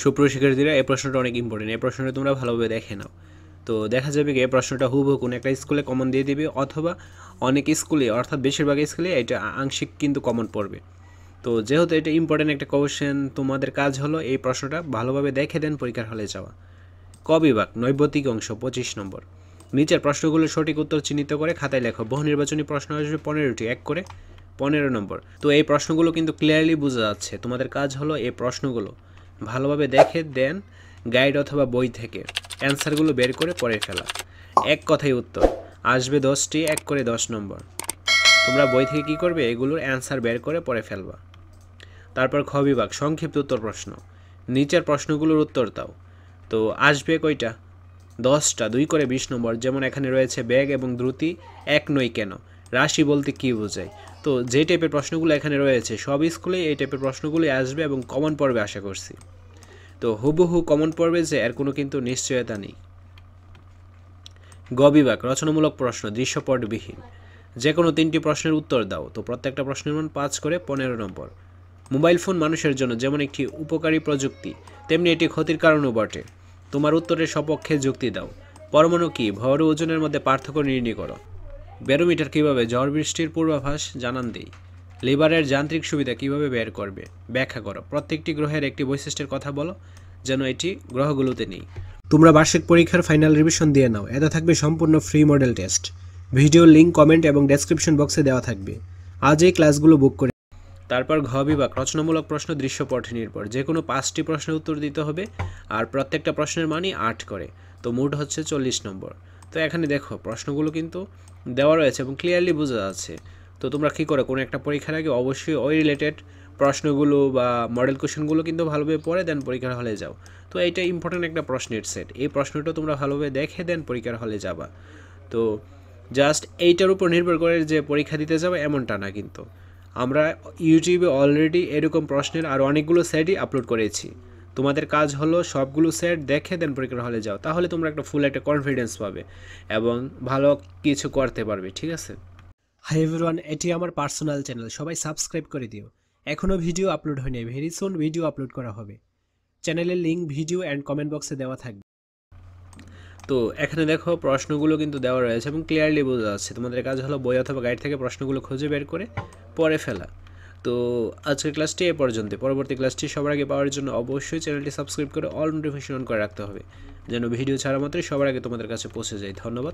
সুপ্রিয় শিক্ষার্থীরা, এই প্রশ্নটা অনেক ইম্পর্টেন্ট। এই প্রশ্নটা তোমরা ভালোভাবে দেখে নাও। তো দেখা যাবে কি এই প্রশ্নটা হুবহু কোনো একটা স্কুলে কমন দিয়ে দিবে, অথবা অনেক স্কুলে অর্থাৎ বেশিরভাগ স্কুলে এটা আংশিক কিন্তু কমন পড়বে। তো যেহেতু এটা ইম্পর্টেন্ট একটা কোয়েশ্চেন, তোমাদের কাজ হলো এই প্রশ্নটা ভালোভাবে দেখে দেন পরীক্ষার হলে যাওয়া। ক বিভাগ, নৈবতিক অংশ, 25 নম্বর। নিচের প্রশ্নগুলোর সঠিক উত্তর চিহ্নিত করে খাতায় লেখো। বহু নির্বাচনী প্রশ্ন আসবে 15টি, 1 করে 15 নম্বর। তো এই প্রশ্নগুলো কিন্তু ক্লিয়ারলি বোঝা যাচ্ছে। তোমাদের কাজ হলো এই প্রশ্নগুলো ভালোভাবে দেখে দেন গাইড অথবা বই থেকে অ্যান্সারগুলো বের করে পড়ে ফেলা। এক কথায় উত্তর আসবে 10টি, 1 করে 10 নম্বর। তোমরা বই থেকে কী করবে, এগুলোর অ্যান্সার বের করে পড়ে ফেলবা। তারপর খ বিভাগ, সংক্ষিপ্ত উত্তর প্রশ্ন। নিচের প্রশ্নগুলোর উত্তর দাও। তো আসবে কয়টা? 10টা, 2 করে 20 নম্বর। যেমন এখানে রয়েছে বেগ এবং দ্রুতি এক নয় কেন, রাশি বলতে কী বোঝায়। তো যে টাইপের প্রশ্নগুলো এখানে রয়েছে সব স্কুলেই এই টাইপের প্রশ্নগুলি আসবে এবং কমন পড়বে আশা করছি। তো হুবহু কমন পড়বে যে এর কোনো কিন্তু নিশ্চয়তা নেই। গ বিভাগ, রচনামূলক প্রশ্ন, দৃশ্যপটবিহীন। যে কোনো 3টি প্রশ্নের উত্তর দাও। তো প্রত্যেকটা প্রশ্নের মান 5 করে 15 নম্বর। মোবাইল ফোন মানুষের জন্য যেমন একটি উপকারী প্রযুক্তি, তেমনি এটি ক্ষতির কারণও বটে। তোমার উত্তরের সপক্ষে যুক্তি দাও। পরমাণু কি, ভর ও ওজনের মধ্যে পার্থক্য নির্ণয় করো। ব্যারোমিটার কীভাবে ঝড় বৃষ্টির পূর্বাভাস জানান দেই। লিভারের যান্ত্রিক সুবিধা কিভাবে বের করবে, ব্যাখ্যা করো। প্রত্যেকটি গ্রহের একটি বৈশিষ্ট্যের কথা বলো যেন এটি গ্রহগুলোতে নেই। তোমরা বার্ষিক পরীক্ষার ফাইনাল রিভিশন দিয়ে নাও। এতে থাকবে সম্পূর্ণ free model test. Video link comment এবং ডেসক্রিপশন বক্সে দেওয়া থাকবে। আজ এই ক্লাসগুলো বুক করে। তারপর ঘ বিভাগ, রচনামূলক প্রশ্ন, দৃশ্যপট নির্ভর। যে কোনো 5টি প্রশ্নের উত্তর দিতে হবে, আর প্রত্যেকটা প্রশ্নের মানই 8 করে। তো মোট হচ্ছে 40 নম্বর। তো এখানে দেখো প্রশ্নগুলো কিন্তু দেওয়া রয়েছে এবং ক্লিয়ারলি বোঝা যাচ্ছে। তো তোমরা কী করো, কোনো একটা পরীক্ষার আগে অবশ্যই ওই রিলেটেড প্রশ্নগুলো বা মডেল কোশ্চেনগুলো কিন্তু ভালোভাবে পড়ে দেন পরীক্ষার হলে যাও। তো এইটা ইম্পর্টেন্ট একটা প্রশ্নের সেট। এই প্রশ্নটা তোমরা ভালোভাবে দেখে দেন পরীক্ষার হলে যাবা। তো জাস্ট এইটার উপর নির্ভর করে যে পরীক্ষা দিতে যাবে এমনটা না কিন্তু। আমরা ইউটিউবে অলরেডি এরকম প্রশ্নের আর অনেকগুলো সেটই আপলোড করেছি। তোমাদের কাজ হলো সবগুলো সেট দেখে দেন পরীক্ষার হলে যাও। তাহলে তোমরা একটা ফুল একটা কনফিডেন্স পাবে এবং ভালো কিছু করতে পারবে। ঠিক আছে? হাই এভরিওয়ান, এটি আমার পার্সোনাল চ্যানেল, সবাই সাবস্ক্রাইব করে দিও। এখনও ভিডিও আপলোড হয়নি, ভেরি সুন ভিডিও আপলোড করা হবে। চ্যানেলের লিঙ্ক ভিডিও অ্যান্ড কমেন্ট বক্সে দেওয়া থাকবে। তো এখানে দেখো প্রশ্নগুলো কিন্তু দেওয়া রয়েছে এবং ক্লিয়ারলি বোঝা যাচ্ছে। তোমাদের কাজ হলো বই অথবা গাইড থেকে প্রশ্নগুলো খুঁজে বের করে পড়ে ফেলা। তো আজকের ক্লাসটি এ পর্যন্ত। পরবর্তী ক্লাসটি সবার আগে পাওয়ার জন্য অবশ্যই চ্যানেলটি সাবস্ক্রাইব করে অল নোটিফিকেশন অন করে রাখতে হবে, যেন ভিডিও ছাড়া মাত্রই সবার আগে তোমাদের কাছে পৌঁছে যায়। ধন্যবাদ।